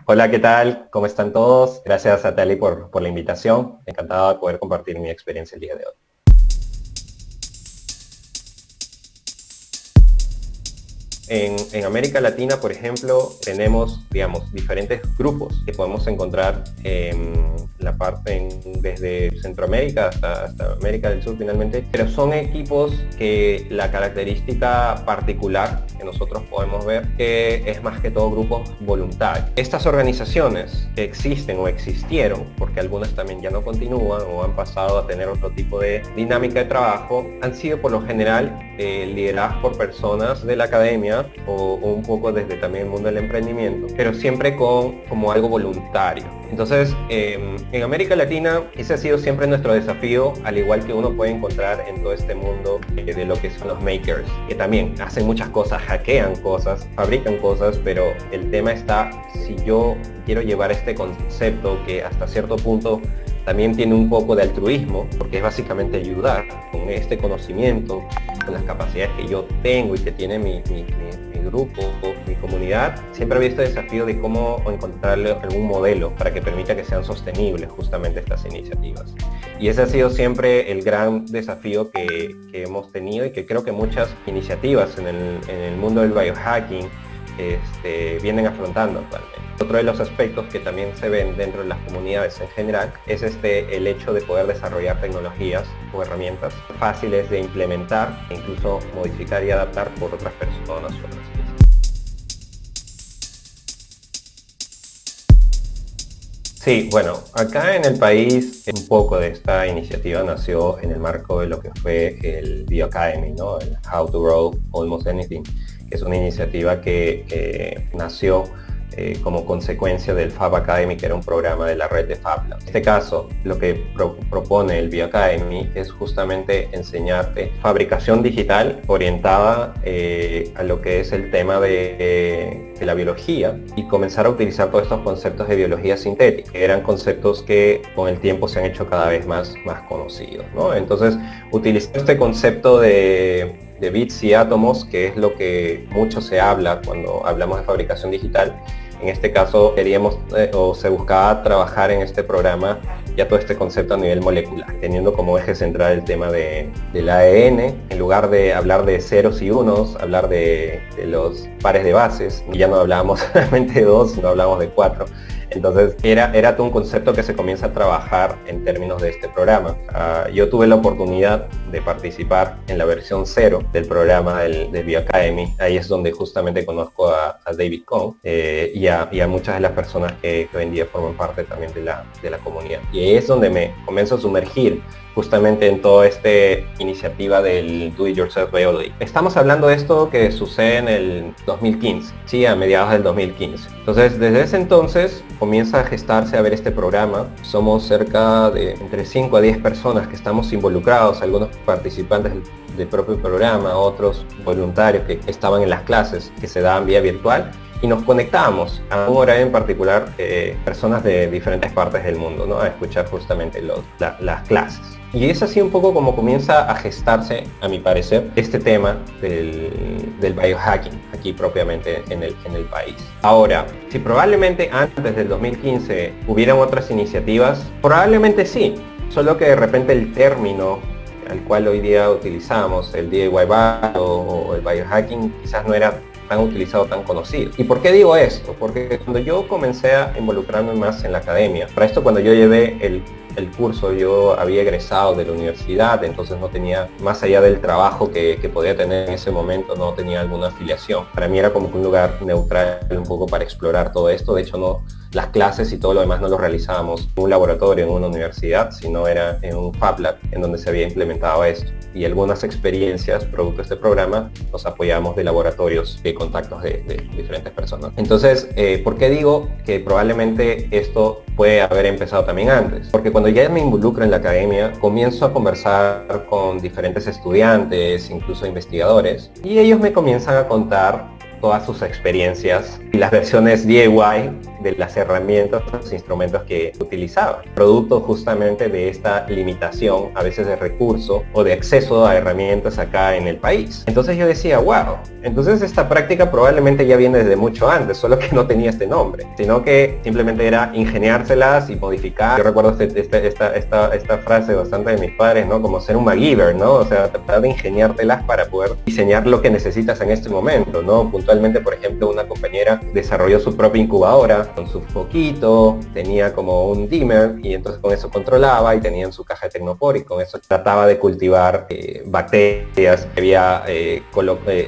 Hola, ¿qué tal? ¿Cómo están todos? Gracias a Tali por la invitación. Encantado de poder compartir mi experiencia el día de hoy. En América Latina, por ejemplo, tenemos, digamos, diferentes grupos que podemos encontrar en la parte desde Centroamérica hasta América del Sur finalmente, pero son equipos que la característica particular que nosotros podemos ver que es más que todo grupos voluntarios. Estas organizaciones que existen o existieron, porque algunas también ya no continúan o han pasado a tener otro tipo de dinámica de trabajo, han sido por lo general lideradas por personas de la academia o un poco desde también el mundo del emprendimiento, pero siempre como algo voluntario. Entonces, en América Latina ese ha sido siempre nuestro desafío, al igual que uno puede encontrar en todo este mundo de lo que son los makers, que también hacen muchas cosas, hackean cosas, fabrican cosas, pero el tema está, si yo quiero llevar este concepto que hasta cierto punto también tiene un poco de altruismo, porque es básicamente ayudar con este conocimiento, con las capacidades que yo tengo y que tiene mi grupo, mi comunidad. Siempre había este desafío de cómo encontrarle algún modelo para que permita que sean sostenibles justamente estas iniciativas. Y ese ha sido siempre el gran desafío que hemos tenido y que creo que muchas iniciativas en el mundo del biohacking vienen afrontando actualmente. Otro de los aspectos que también se ven dentro de las comunidades en general es el hecho de poder desarrollar tecnologías o herramientas fáciles de implementar e incluso modificar y adaptar por otras personas. Sí, bueno, acá en el país un poco de esta iniciativa nació en el marco de lo que fue el BioAcademy, ¿no? El How to Grow Almost Anything, que es una iniciativa que nació como consecuencia del Fab Academy, que era un programa de la red de Fab Labs. En este caso, lo que propone el BioAcademy es justamente enseñarte fabricación digital orientada a lo que es el tema de la biología y comenzar a utilizar todos estos conceptos de biología sintética, que eran conceptos que con el tiempo se han hecho cada vez más conocidos, ¿no? Entonces, utilizar este concepto de bits y átomos, que es lo que mucho se habla cuando hablamos de fabricación digital. En este caso queríamos o se buscaba trabajar en este programa ya todo este concepto a nivel molecular, teniendo como eje central el tema del ADN, en lugar de hablar de ceros y unos, hablar de los pares de bases, y ya no hablábamos solamente de dos, sino hablábamos de cuatro. Entonces era todo un concepto que se comienza a trabajar en términos de este programa. Yo tuve la oportunidad de participar en la versión 0 del programa del BioAcademy. Ahí es donde justamente conozco a David Kohn y a muchas de las personas que hoy en día forman parte también de la comunidad. Y ahí es donde me comienzo a sumergir justamente en toda esta iniciativa del Do It Yourself Biology. Estamos hablando de esto que sucede en el 2015, sí, a mediados del 2015. Entonces, desde ese entonces comienza a gestarse a ver este programa. Somos cerca de entre 5 a 10 personas que estamos involucrados, algunos participantes del propio programa, otros voluntarios que estaban en las clases que se daban vía virtual, y nos conectábamos a un horario en particular, personas de diferentes partes del mundo, ¿no? A escuchar justamente las clases. Y es así un poco como comienza a gestarse, a mi parecer, este tema del biohacking aquí propiamente en el país. Ahora, si probablemente antes del 2015 hubieran otras iniciativas, probablemente sí, solo que de repente el término al cual hoy día utilizamos, el DIY Bio o el biohacking, quizás no era tan utilizado, tan conocido. ¿Y por qué digo esto? Porque cuando yo comencé a involucrarme más en la academia, para esto cuando yo llevé el curso, yo había egresado de la universidad, entonces no tenía, más allá del trabajo que podía tener en ese momento, no tenía alguna afiliación. Para mí era como que un lugar neutral un poco para explorar todo esto. De hecho, no, las clases y todo lo demás no lo realizábamos en un laboratorio, en una universidad, sino era en un Fab Lab en donde se había implementado esto. Y algunas experiencias, producto de este programa, nos apoyamos de laboratorios, de contactos de diferentes personas. Entonces, ¿por qué digo que probablemente esto puede haber empezado también antes? Porque cuando ya me involucro en la academia, comienzo a conversar con diferentes estudiantes, incluso investigadores, y ellos me comienzan a contar todas sus experiencias y las versiones DIY de las herramientas, los instrumentos que utilizaba, producto justamente de esta limitación a veces de recurso o de acceso a herramientas acá en el país. Entonces yo decía, wow, entonces esta práctica probablemente ya viene desde mucho antes, solo que no tenía este nombre, sino que simplemente era ingeniárselas y modificar. Yo recuerdo esta frase bastante de mis padres, ¿no? Como ser un MacGyver, ¿no? O sea, tratar de ingeniártelas para poder diseñar lo que necesitas en este momento, ¿no? Puntualmente, por ejemplo, una compañera desarrolló su propia incubadora con su foquito, tenía como un dimmer y entonces con eso controlaba y tenían su caja de Tecnopor y con eso trataba de cultivar bacterias que había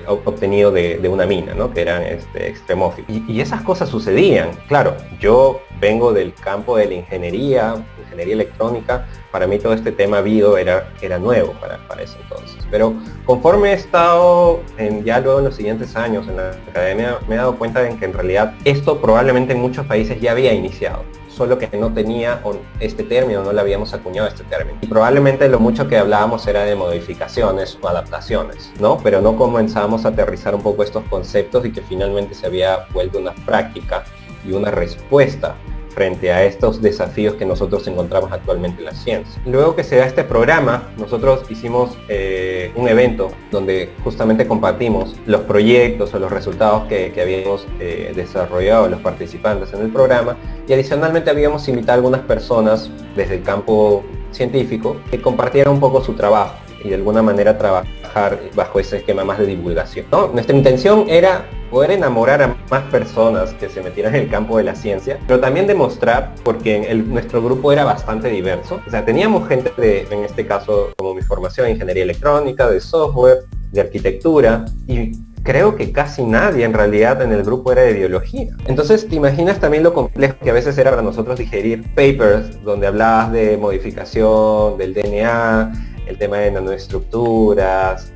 obtenido de una mina, ¿no? Que eran extremófilos. Y esas cosas sucedían. Claro, yo vengo del campo de la ingeniería electrónica. Para mí todo este tema bio era nuevo para ese entonces. Pero conforme he estado ya luego en los siguientes años en la academia, me he dado cuenta de que en realidad esto probablemente en muchos países ya había iniciado, solo que no tenía este término, no le habíamos acuñado este término. Y probablemente lo mucho que hablábamos era de modificaciones o adaptaciones, ¿no? Pero no comenzábamos a aterrizar un poco estos conceptos y que finalmente se había vuelto una práctica y una respuesta frente a estos desafíos que nosotros encontramos actualmente en la ciencia. Luego que se da este programa, nosotros hicimos un evento donde justamente compartimos los proyectos o los resultados que habíamos desarrollado los participantes en el programa, y adicionalmente habíamos invitado a algunas personas desde el campo científico que compartieran un poco su trabajo y de alguna manera trabajar bajo ese esquema más de divulgación, ¿no? Nuestra intención era poder enamorar a más personas que se metieran en el campo de la ciencia, pero también demostrar, porque nuestro grupo era bastante diverso, o sea, teníamos gente en este caso, como mi formación, ingeniería electrónica, de software, de arquitectura, y creo que casi nadie en realidad en el grupo era de biología. Entonces te imaginas también lo complejo que a veces era para nosotros digerir papers donde hablabas de modificación del DNA, el tema de nanoestructuras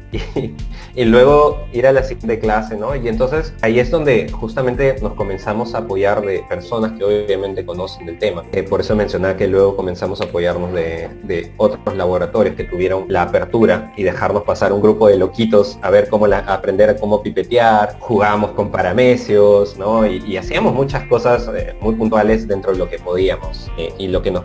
y luego ir a la siguiente clase, ¿no? Y entonces ahí es donde justamente nos comenzamos a apoyar de personas que obviamente conocen del tema. Por eso mencionaba que luego comenzamos a apoyarnos de otros laboratorios que tuvieron la apertura y dejarnos pasar un grupo de loquitos a ver aprender a cómo pipetear, jugábamos con paramecios, ¿no? Y hacíamos muchas cosas muy puntuales dentro de lo que podíamos y lo que nos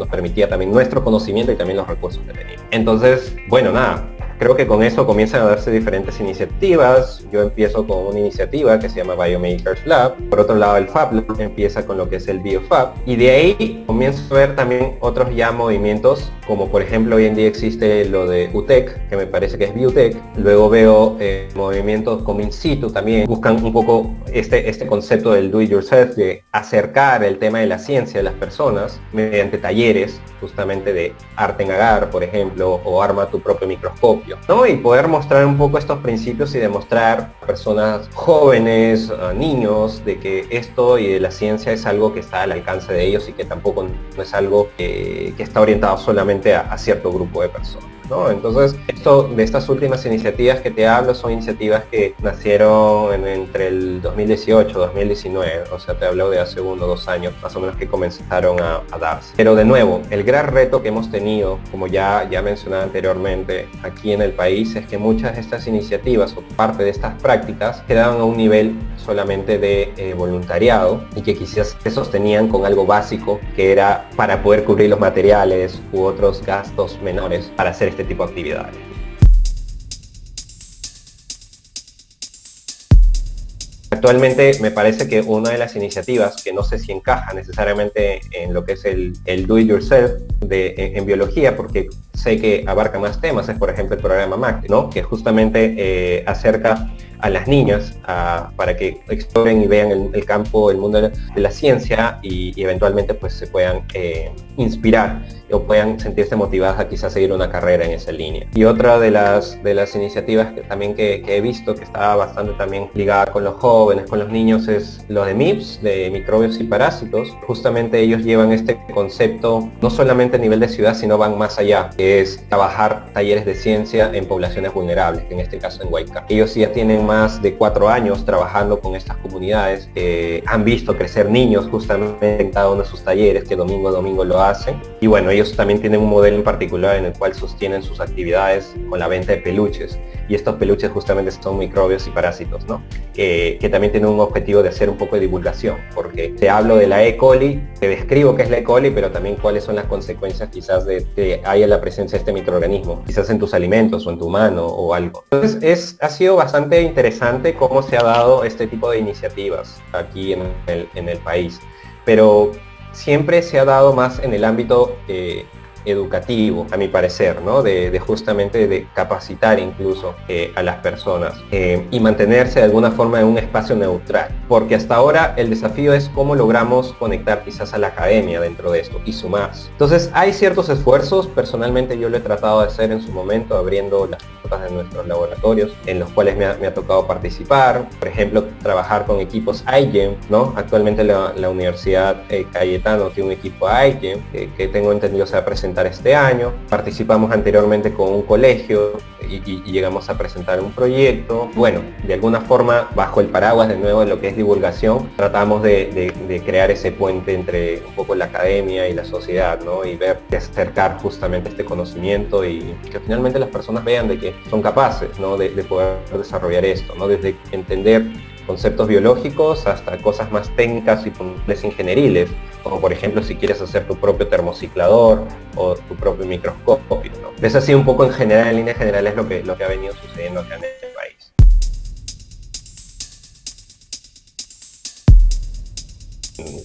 permitía también nuestro conocimiento y también los recursos que teníamos. Entonces, bueno, nada. Creo que con eso comienzan a darse diferentes iniciativas. Yo empiezo con una iniciativa que se llama Biomakers Lab. Por otro lado, el Fab Lab empieza con lo que es el BioFab. Y de ahí comienzo a ver también otros ya movimientos, como por ejemplo hoy en día existe lo de UTEC, que me parece que es Biotech. Luego veo movimientos como In Situ también. Buscan un poco este concepto del do it yourself, de acercar el tema de la ciencia a las personas mediante talleres, justamente de arte en agar, por ejemplo, o arma tu propio microscopio, ¿no? Y poder mostrar un poco estos principios y demostrar a personas jóvenes, a niños, de que esto y de la ciencia es algo que está al alcance de ellos y que tampoco no es algo que está orientado solamente a cierto grupo de personas, ¿no? Entonces, de estas últimas iniciativas que te hablo son iniciativas que nacieron entre el 2018 y 2019, o sea, te hablo de hace 1 o 2 años más o menos que comenzaron a darse. Pero de nuevo, el gran reto que hemos tenido, como ya mencionaba anteriormente, aquí en el país, es que muchas de estas iniciativas o parte de estas prácticas quedaban a un nivel solamente de voluntariado y que quizás se sostenían con algo básico que era para poder cubrir los materiales u otros gastos menores para hacer este tipo de actividades. Actualmente me parece que una de las iniciativas que no sé si encaja necesariamente en lo que es el do it yourself en biología, porque sé que abarca más temas, es por ejemplo el programa MAC, ¿no? Que justamente acerca a las niñas para que exploren y vean el campo, el mundo de la ciencia y eventualmente pues se puedan inspirar o puedan sentirse motivadas a quizás seguir una carrera en esa línea. Y otra de las iniciativas que he visto que está bastante también ligada con los jóvenes, con los niños, es lo de MIPS, de microbios y parásitos. Justamente ellos llevan este concepto no solamente a nivel de ciudad, sino van más allá, que es trabajar talleres de ciencia en poblaciones vulnerables, en este caso en Huayca. Ellos ya tienen más de 4 años trabajando con estas comunidades, han visto crecer niños justamente en cada uno de sus talleres, que domingo a domingo lo hacen. Y bueno, ellos también tienen un modelo en particular en el cual sostienen sus actividades con la venta de peluches. Y estos peluches justamente son microbios y parásitos, ¿no? que también tiene un objetivo de hacer un poco de divulgación, porque te hablo de la E. coli, te describo qué es la E. coli, pero también cuáles son las consecuencias quizás de que haya la presencia de este microorganismo, quizás en tus alimentos o en tu mano o algo. Entonces ha sido bastante interesante cómo se ha dado este tipo de iniciativas aquí en el país, pero siempre se ha dado más en el ámbito educativo, a mi parecer, ¿no? De justamente de capacitar incluso a las personas y mantenerse de alguna forma en un espacio neutral, porque hasta ahora el desafío es cómo logramos conectar quizás a la academia dentro de esto y sumarse. Entonces hay ciertos esfuerzos, personalmente yo lo he tratado de hacer en su momento, abriendo las puertas de nuestros laboratorios, en los cuales me ha tocado participar, por ejemplo, trabajar con equipos iGEM, ¿no? Actualmente la Universidad Cayetano tiene un equipo iGEM que tengo entendido se va a presentar este año. Participamos anteriormente con un colegio y llegamos a presentar un proyecto. Bueno, de alguna forma, bajo el paraguas de nuevo de lo que es divulgación, tratamos de crear ese puente entre un poco la academia y la sociedad, ¿no? Y ver, de acercar justamente este conocimiento y que finalmente las personas vean de que son capaces, ¿no? de poder desarrollar esto, ¿no? Desde entender conceptos biológicos hasta cosas más técnicas y puntuales ingenieriles, como por ejemplo si quieres hacer tu propio termociclador o tu propio microscopio, ¿no? Es así un poco en general, en líneas generales, lo que ha venido sucediendo acá en el país.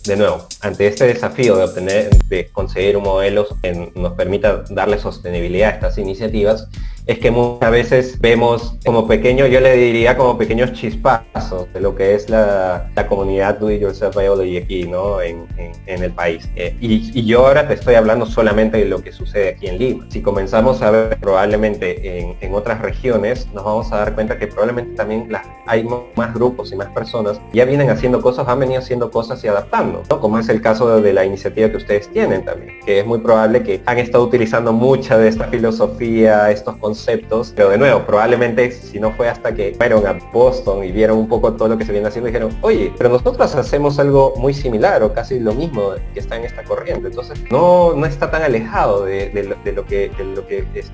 De nuevo, ante este desafío de conseguir un modelo que nos permita darle sostenibilidad a estas iniciativas, es que muchas veces vemos como pequeños, yo le diría como pequeños chispazos de lo que es la comunidad Do It Yourself Biology aquí, ¿no? en el país. Y yo ahora te estoy hablando solamente de lo que sucede aquí en Lima. Si comenzamos a ver probablemente en otras regiones, nos vamos a dar cuenta que probablemente también hay más grupos y más personas ya vienen haciendo cosas, han venido haciendo cosas y adaptando, ¿no? Como es el caso de la iniciativa que ustedes tienen también, que es muy probable que han estado utilizando mucha de esta filosofía, estos conceptos, pero de nuevo, probablemente si no fue hasta que fueron a Boston y vieron un poco todo lo que se viene haciendo, dijeron, oye, pero nosotros hacemos algo muy similar o casi lo mismo que está en esta corriente, entonces no está tan alejado de lo que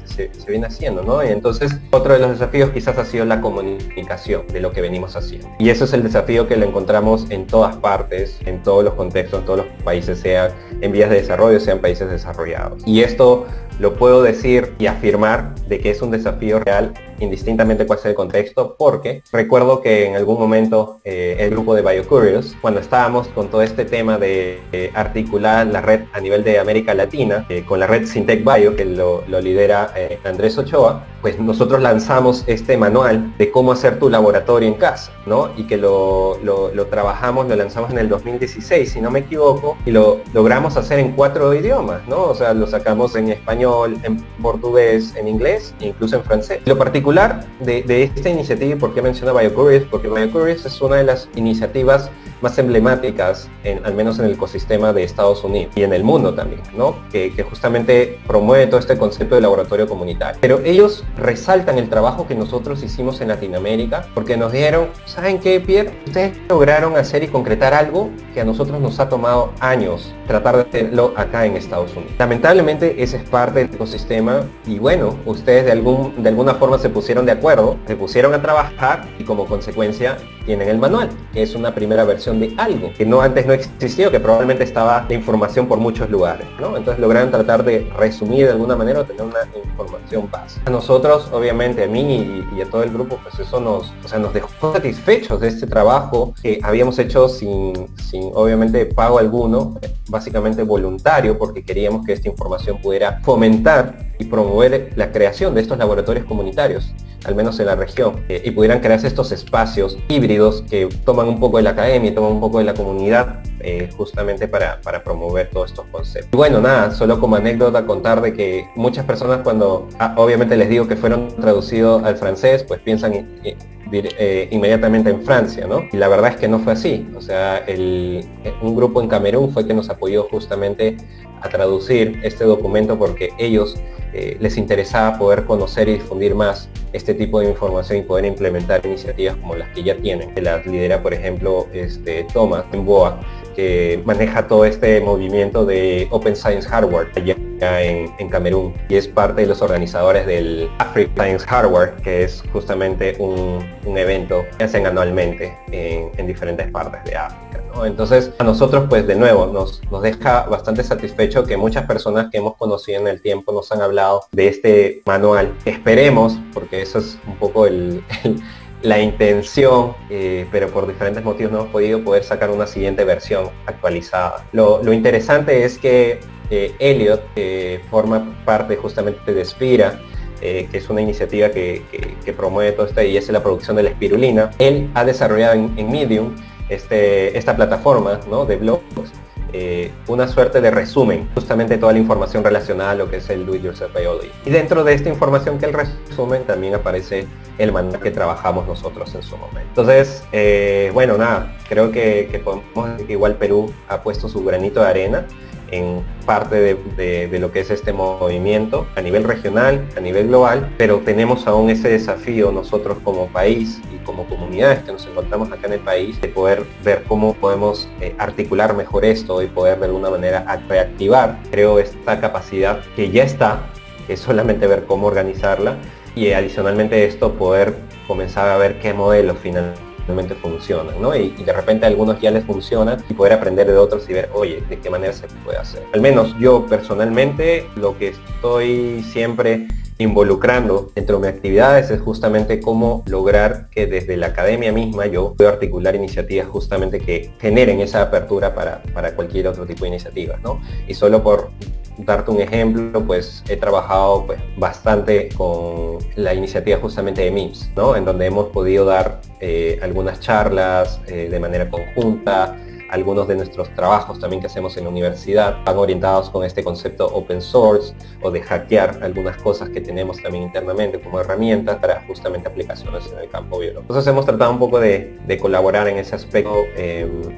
se viene haciendo, ¿no? Y entonces otro de los desafíos quizás ha sido la comunicación de lo que venimos haciendo. Y eso es el desafío que lo encontramos en todas partes, en todos los contextos, en todos los países, sean en vías de desarrollo, sean países desarrollados. Y esto lo puedo decir y afirmar de que es un desafío real indistintamente cuál sea el contexto, porque recuerdo que en algún momento el grupo de BioCurious, cuando estábamos con todo este tema de articular la red a nivel de América Latina, con la red Syntec Bio, que lo lidera Andrés Ochoa, pues nosotros lanzamos este manual de cómo hacer tu laboratorio en casa, ¿no? Y que lo trabajamos, lo lanzamos en el 2016, si no me equivoco, y lo logramos hacer en 4 idiomas, ¿no? O sea, lo sacamos en español, en portugués, en inglés e incluso en francés. Lo particular de esta iniciativa, y por qué menciono BioCurious, porque BioCurious es una de las iniciativas más emblemáticas, al menos en el ecosistema de Estados Unidos y en el mundo también, ¿no? Que justamente promueve todo este concepto de laboratorio comunitario. Pero ellos resaltan el trabajo que nosotros hicimos en Latinoamérica, porque nos dijeron, ¿saben qué, Pierre? Ustedes lograron hacer y concretar algo que a nosotros nos ha tomado años tratar de hacerlo acá en Estados Unidos. Lamentablemente ese es parte del ecosistema y bueno, ustedes de alguna forma se pusieron de acuerdo, se pusieron a trabajar y como consecuencia tienen el manual, que es una primera versión de algo que antes no existió, que probablemente estaba la información por muchos lugares, ¿no? Entonces lograron tratar de resumir de alguna manera o tener una información básica. A nosotros, obviamente, a mí y a todo el grupo, pues eso nos dejó satisfechos de este trabajo que habíamos hecho sin obviamente pago alguno, básicamente voluntario, porque queríamos que esta información pudiera fomentar y promover la creación de estos laboratorios comunitarios, al menos en la región, y pudieran crearse estos espacios híbridos que toman un poco de la academia y toman un poco de la comunidad, justamente para promover todos estos conceptos. Y bueno, nada, solo como anécdota contar de que muchas personas cuando, obviamente les digo que fueron traducidos al francés, pues piensan inmediatamente en Francia, ¿no? Y la verdad es que no fue así. O sea, un grupo en Camerún fue que nos apoyó justamente a traducir este documento porque ellos les interesaba poder conocer y difundir más este tipo de información y poder implementar iniciativas como las que ya tienen, que las lidera, por ejemplo, Thomas Mboa, que maneja todo este movimiento de Open Science Hardware allá en Camerún y es parte de los organizadores del Africa Science Hardware, que es justamente un evento que hacen anualmente en diferentes partes de África, ¿no? Entonces a nosotros pues de nuevo nos deja bastante satisfecho que muchas personas que hemos conocido en el tiempo nos han hablado de este manual. Esperemos, porque eso es un poco la intención, pero por diferentes motivos no hemos podido poder sacar una siguiente versión actualizada. Lo interesante es que Elliot, forma parte justamente de Spira, que es una iniciativa que promueve todo esto y es la producción de la espirulina. Él ha desarrollado en Medium esta plataforma, ¿no?, de blogs, una suerte de resumen, justamente toda la información relacionada a lo que es el Do It Yourself Biology. Y dentro de esta información que él resume también aparece el manual que trabajamos nosotros en su momento. Entonces, bueno, nada, creo que podemos decir que igual Perú ha puesto su granito de arena en parte de lo que es este movimiento a nivel regional, a nivel global, pero tenemos aún ese desafío nosotros como país y como comunidades que nos encontramos acá en el país de poder ver cómo podemos articular mejor esto y poder de alguna manera reactivar, creo, esta capacidad que ya está, que es solamente ver cómo organizarla y adicionalmente esto poder comenzar a ver qué modelos finalmente funcionan, ¿no? Y de repente a algunos ya les funcionan y poder aprender de otros y ver, oye, de qué manera se puede hacer. Al menos yo personalmente lo que estoy siempre involucrando dentro de mis actividades es justamente cómo lograr que desde la academia misma yo pueda articular iniciativas justamente que generen esa apertura para cualquier otro tipo de iniciativas, ¿no? Y solo por darte un ejemplo, pues he trabajado pues bastante con la iniciativa justamente de MIMS, ¿no?, en donde hemos podido dar algunas charlas de manera conjunta. Algunos de nuestros trabajos también que hacemos en la universidad van orientados con este concepto open source o de hackear algunas cosas que tenemos también internamente como herramientas para justamente aplicaciones en el campo biológico. Entonces hemos tratado un poco de colaborar en ese aspecto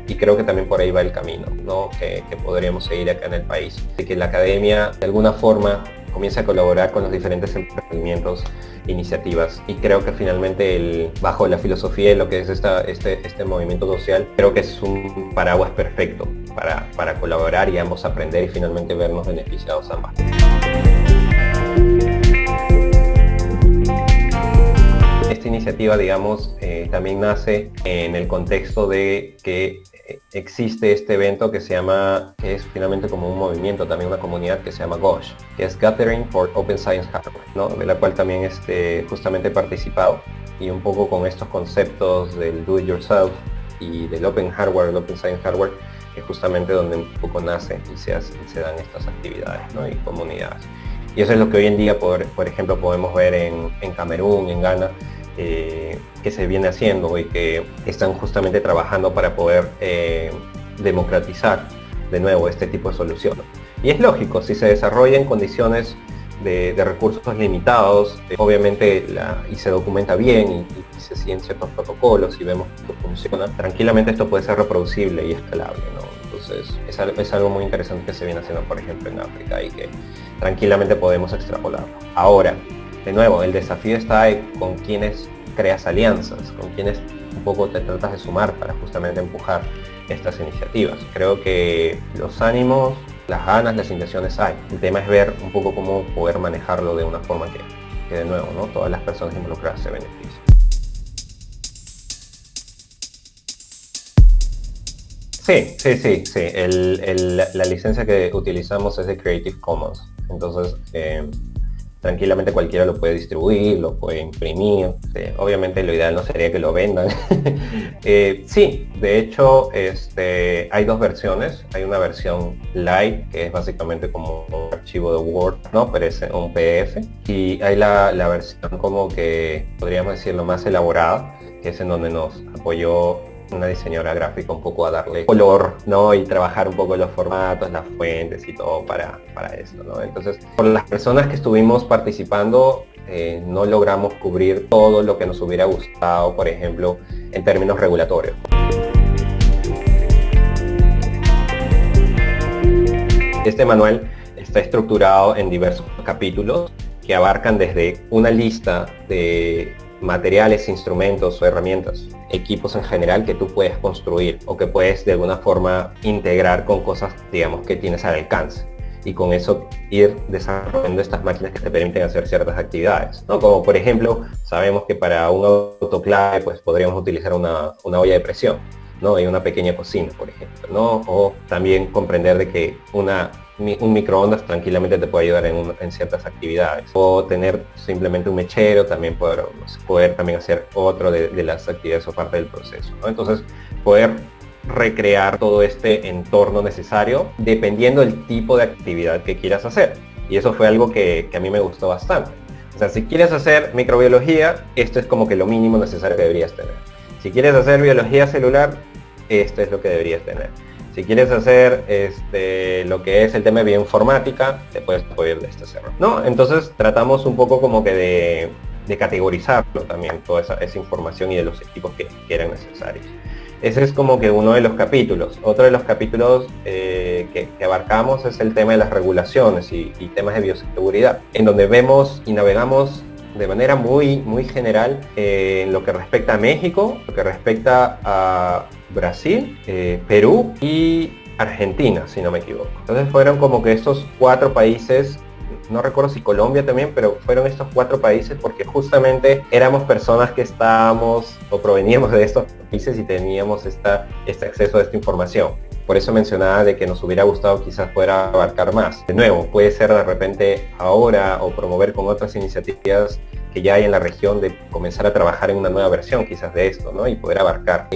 y creo que también por ahí va el camino, ¿no?, que podríamos seguir acá en el país. De que la academia de alguna forma comienza a colaborar con los diferentes emprendimientos, iniciativas, y creo que finalmente bajo la filosofía de lo que es este movimiento social, creo que es un paraguas perfecto para colaborar y ambos aprender y finalmente vernos beneficiados ambas. Esta iniciativa, digamos, también nace en el contexto de que existe este evento que es finalmente como un movimiento, también una comunidad que se llama GOSH, que es Gathering for Open Science Hardware, ¿no?, de la cual también justamente he participado, y un poco con estos conceptos del Do It Yourself y del Open Hardware, el Open Science Hardware, es justamente donde un poco nace y se dan estas actividades, ¿no?, y comunidades. Y eso es lo que hoy en día, por ejemplo, podemos ver en Camerún, en Ghana, que se viene haciendo y que están justamente trabajando para poder democratizar de nuevo este tipo de soluciones. Y es lógico, si se desarrolla en condiciones de recursos limitados, obviamente y se documenta bien y se siguen ciertos protocolos y vemos que funciona, tranquilamente esto puede ser reproducible y escalable, ¿no? Entonces es algo muy interesante que se viene haciendo, por ejemplo, en África y que tranquilamente podemos extrapolarlo. Ahora, de nuevo, el desafío está con quienes creas alianzas, con quienes un poco te tratas de sumar para justamente empujar estas iniciativas. Creo que los ánimos, las ganas, las intenciones hay. El tema es ver un poco cómo poder manejarlo de una forma que de nuevo, ¿no?, todas las personas involucradas se beneficien. Sí. La licencia que utilizamos es de Creative Commons. Entonces, tranquilamente cualquiera lo puede distribuir, lo puede imprimir. Obviamente lo ideal no sería que lo vendan. Sí, de hecho hay dos versiones. Hay una versión light, que es básicamente como un archivo de Word, ¿no?, pero es un PDF. Y hay la versión como que podríamos decirlo más elaborada, que es en donde nos apoyó una diseñadora gráfica un poco a darle color, ¿no?, y trabajar un poco los formatos, las fuentes y todo para esto, ¿no? Entonces, por las personas que estuvimos participando, no logramos cubrir todo lo que nos hubiera gustado, por ejemplo, en términos regulatorios. Este manual está estructurado en diversos capítulos que abarcan desde una lista de materiales, instrumentos o herramientas, equipos en general que tú puedes construir o que puedes de alguna forma integrar con cosas, digamos, que tienes al alcance. y con eso ir desarrollando estas máquinas que te permiten hacer ciertas actividades, ¿no? Como por ejemplo, sabemos que para un autoclave pues podríamos utilizar una olla de presión, ¿no? Y una pequeña cocina, por ejemplo, ¿no? O también comprender de que un microondas tranquilamente te puede ayudar en ciertas actividades. O tener simplemente un mechero, también poder también hacer otro de las actividades o parte del proceso, ¿no? Entonces, poder recrear todo este entorno necesario dependiendo del tipo de actividad que quieras hacer. Y eso fue algo que a mí me gustó bastante. O sea, si quieres hacer microbiología, esto es como que lo mínimo necesario que deberías tener. Si quieres hacer biología celular, esto es lo que deberías tener. Si quieres hacer lo que es el tema de bioinformática, te puedes apoyar de este cerro, ¿no? Entonces tratamos un poco como que de categorizarlo también, toda esa información y de los equipos que eran necesarios. Ese es como que uno de los capítulos. Otro de los capítulos que abarcamos es el tema de las regulaciones y temas de bioseguridad, en donde vemos y navegamos de manera muy general en lo que respecta a México, lo que respecta a Brasil, Perú y Argentina, si no me equivoco. Entonces fueron como que estos 4 países, no recuerdo si Colombia también, pero fueron estos 4 países porque justamente éramos personas que estábamos o proveníamos de estos países y teníamos este acceso a esta información. Por eso mencionaba de que nos hubiera gustado quizás poder abarcar más. De nuevo, puede ser de repente ahora o promover con otras iniciativas que ya hay en la región de comenzar a trabajar en una nueva versión quizás de esto, ¿no? Y poder abarcar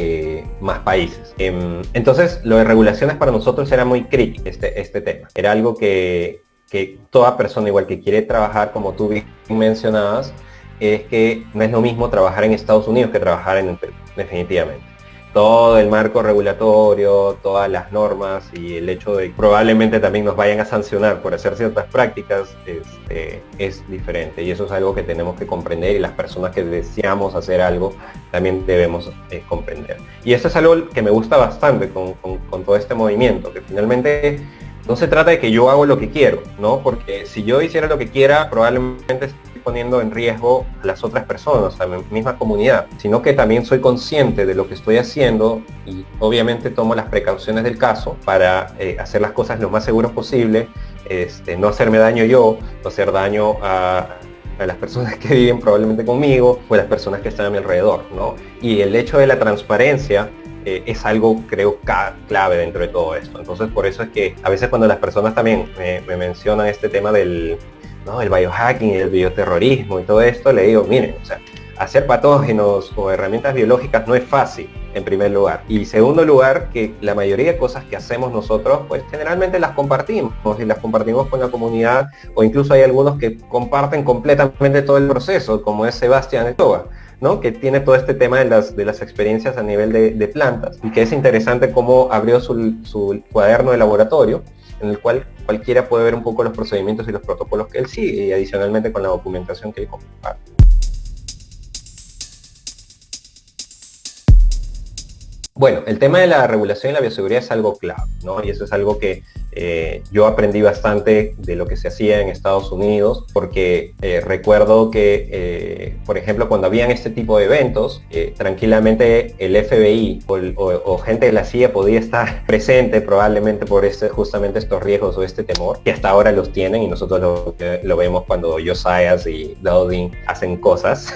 más países. Entonces, lo de regulaciones para nosotros era muy crítico, este tema. Era algo que toda persona igual que quiere trabajar, como tú bien mencionabas, es que no es lo mismo trabajar en Estados Unidos que trabajar en el Perú, definitivamente. Todo el marco regulatorio, todas las normas y el hecho de que probablemente también nos vayan a sancionar por hacer ciertas prácticas es diferente, y eso es algo que tenemos que comprender, y las personas que deseamos hacer algo también debemos comprender. Y esto es algo que me gusta bastante con todo este movimiento, que finalmente no se trata de que yo hago lo que quiero, ¿no? Porque si yo hiciera lo que quiera, probablemente estoy poniendo en riesgo a las otras personas, a mi misma comunidad, sino que también soy consciente de lo que estoy haciendo y obviamente tomo las precauciones del caso para hacer las cosas lo más seguros posible, no hacerme daño yo, no hacer daño a las personas que viven probablemente conmigo o a las personas que están a mi alrededor, ¿no? Y el hecho de la transparencia es algo, creo, clave dentro de todo esto. Entonces, por eso es que a veces cuando las personas también me mencionan este tema del biohacking y el bioterrorismo y todo esto, le digo, miren, o sea, hacer patógenos o herramientas biológicas no es fácil, en primer lugar. Y segundo lugar, que la mayoría de cosas que hacemos nosotros, pues generalmente las compartimos y las compartimos con la comunidad, o incluso hay algunos que comparten completamente todo el proceso, como es Sebastián Etoba, ¿no? Que tiene todo este tema de las experiencias a nivel de plantas, y que es interesante cómo abrió su cuaderno de laboratorio, en el cual cualquiera puede ver un poco los procedimientos y los protocolos que él sigue, y adicionalmente con la documentación que él comparte. Bueno, el tema de la regulación y la bioseguridad es algo clave, ¿no? Y eso es algo que yo aprendí bastante de lo que se hacía en Estados Unidos, porque recuerdo que, por ejemplo, cuando habían este tipo de eventos, tranquilamente el FBI o gente de la CIA podía estar presente probablemente por justamente estos riesgos o este temor, que hasta ahora los tienen, y nosotros lo vemos cuando Josias y Dowding hacen cosas.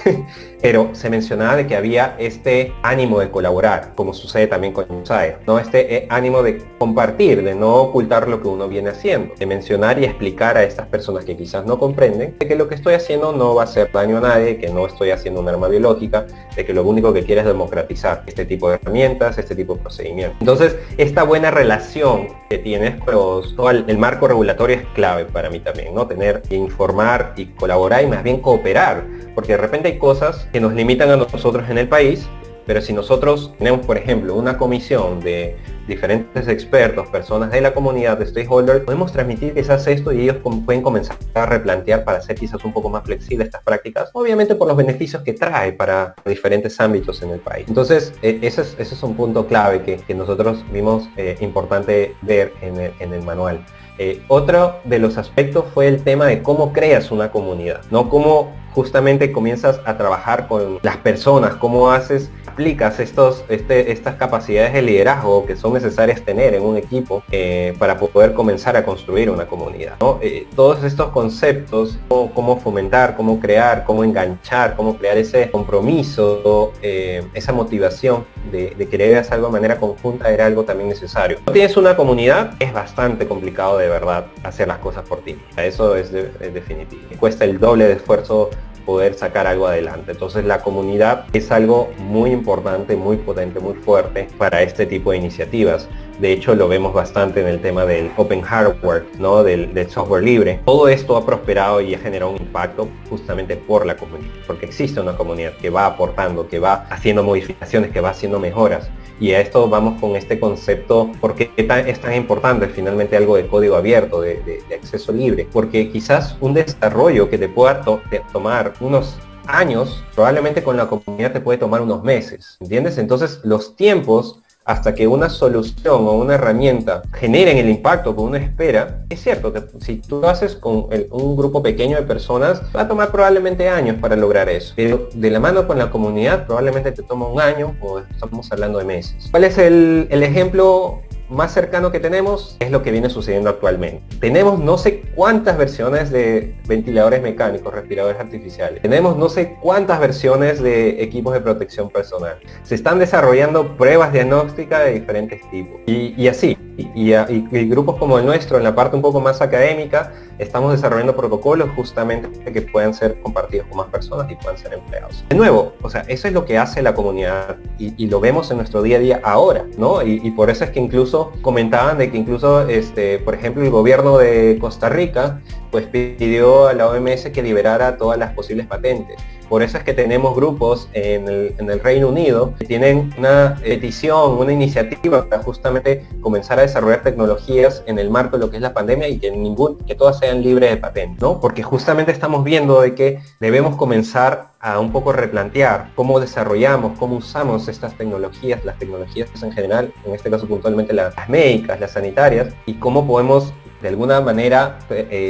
Pero se mencionaba de que había este ánimo de colaborar, como sucede también con Josiah, ¿no? Este ánimo de compartir, de no ocultar lo que uno viene haciendo, de mencionar y explicar a estas personas que quizás no comprenden de que lo que estoy haciendo no va a hacer daño a nadie, que no estoy haciendo un arma biológica, de que lo único que quiero es democratizar este tipo de herramientas, este tipo de procedimientos. Entonces, esta buena relación que tienes con todo el marco regulatorio es clave para mí también, ¿no? Tener, informar y colaborar, y más bien cooperar, porque de repente hay cosas que nos limitan a nosotros en el país, pero si nosotros tenemos, por ejemplo, una comisión de diferentes expertos, personas de la comunidad, de stakeholders, podemos transmitir quizás esto, y ellos pueden comenzar a replantear para hacer quizás un poco más flexible estas prácticas, obviamente por los beneficios que trae para diferentes ámbitos en el país. Entonces, ese es un punto clave que nosotros vimos importante ver en el manual. Otro de los aspectos fue el tema de cómo creas una comunidad, ¿no? Cómo justamente comienzas a trabajar con las personas, cómo haces aplicas estas capacidades de liderazgo que son necesarias tener en un equipo para poder comenzar a construir una comunidad, ¿no? Todos estos conceptos, cómo fomentar, cómo crear, cómo enganchar, cómo crear ese compromiso, esa motivación de querer hacer algo de manera conjunta era algo también necesario. Si no tienes una comunidad, es bastante complicado de verdad hacer las cosas por ti. Eso es definitivo. Cuesta el doble de esfuerzo poder sacar algo adelante. Entonces la comunidad es algo muy importante, muy potente, muy fuerte para este tipo de iniciativas. De hecho lo vemos bastante en el tema del open hardware, ¿no? del software libre. Todo esto ha prosperado y ha generado un impacto justamente por la comunidad, porque existe una comunidad que va aportando, que va haciendo modificaciones, que va haciendo mejoras. Y a esto vamos con este concepto, porque es tan importante finalmente algo de código abierto, de acceso libre, porque quizás un desarrollo que te pueda tomar unos años, probablemente con la comunidad te puede tomar unos meses, ¿entiendes? Entonces los tiempos hasta que una solución o una herramienta generen el impacto que uno espera, es cierto, si tú lo haces con un grupo pequeño de personas, va a tomar probablemente años para lograr eso. Pero de la mano con la comunidad probablemente te toma un año o estamos hablando de meses. ¿Cuál es el ejemplo más cercano que tenemos? Es lo que viene sucediendo actualmente. Tenemos no sé cuántas versiones de ventiladores mecánicos, respiradores artificiales. Tenemos no sé cuántas versiones de equipos de protección personal. Se están desarrollando pruebas diagnósticas de diferentes tipos. Y así. Y grupos como el nuestro, en la parte un poco más académica, estamos desarrollando protocolos justamente que puedan ser compartidos con más personas y puedan ser empleados. De nuevo, o sea, eso es lo que hace la comunidad y lo vemos en nuestro día a día ahora, ¿no? Y por eso es que incluso comentaban de que incluso, por ejemplo, el gobierno de Costa Rica pues pidió a la OMS que liberara todas las posibles patentes. Por eso es que tenemos grupos en el Reino Unido que tienen una petición, una iniciativa para justamente comenzar a desarrollar tecnologías en el marco de lo que es la pandemia y que todas sean libres de patente, ¿no? Porque justamente estamos viendo de que debemos comenzar a un poco replantear cómo desarrollamos, cómo usamos estas tecnologías, las tecnologías en general, en este caso puntualmente las médicas, las sanitarias, y cómo podemos de alguna manera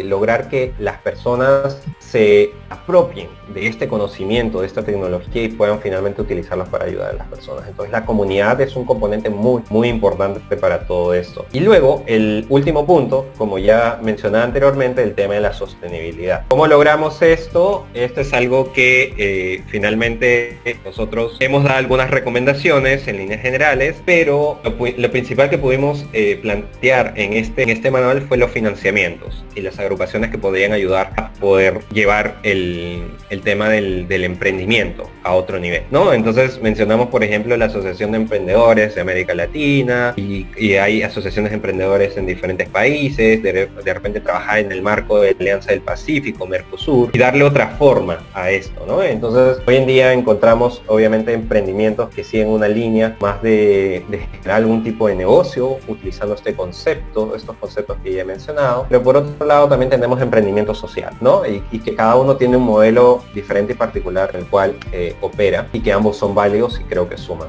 lograr que las personas se apropien de este conocimiento, de esta tecnología y puedan finalmente utilizarlas para ayudar a las personas. Entonces la comunidad es un componente muy, muy importante para todo esto. Y luego el último punto, como ya mencionaba anteriormente, el tema de la sostenibilidad. ¿Cómo logramos esto? Esto es algo que finalmente nosotros hemos dado algunas recomendaciones en líneas generales, pero lo principal que pudimos plantear en este manual fue los financiamientos y las agrupaciones que podrían ayudar a poder llevar el tema del emprendimiento a otro nivel, ¿no? Entonces mencionamos, por ejemplo, la Asociación de Emprendedores de América Latina y hay asociaciones de emprendedores en diferentes países, de repente trabajar en el marco de Alianza del Pacífico, Mercosur, y darle otra forma a esto, ¿no? Entonces hoy en día encontramos obviamente emprendimientos que siguen una línea más de generar algún tipo de negocio utilizando estos conceptos que ya he mencionado, pero por otro lado también tenemos emprendimiento social, ¿no? Y que cada uno tiene un modelo diferente y particular en el cual opera y que ambos son válidos y creo que suman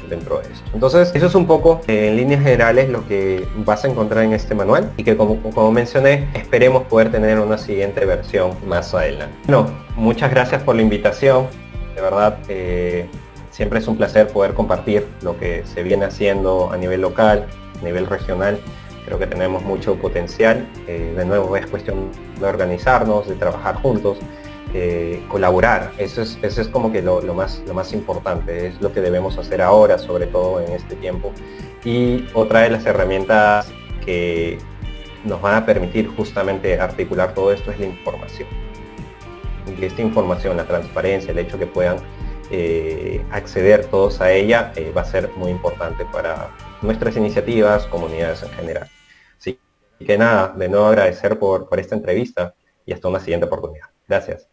dentro de esto. Entonces eso es un poco en líneas generales lo que vas a encontrar en este manual y que como mencioné esperemos poder tener una siguiente versión más adelante. Bueno, muchas gracias por la invitación, de verdad siempre es un placer poder compartir lo que se viene haciendo a nivel local, a nivel regional. Creo que tenemos mucho potencial, de nuevo es cuestión de organizarnos, de trabajar juntos, colaborar, eso es como que lo más importante, es lo que debemos hacer ahora, sobre todo en este tiempo. Y otra de las herramientas que nos van a permitir justamente articular todo esto es la información. Y esta información, la transparencia, el hecho que puedan acceder todos a ella va a ser muy importante para nuestras iniciativas, comunidades en general. Así que nada, de nuevo agradecer por esta entrevista y hasta una siguiente oportunidad. Gracias.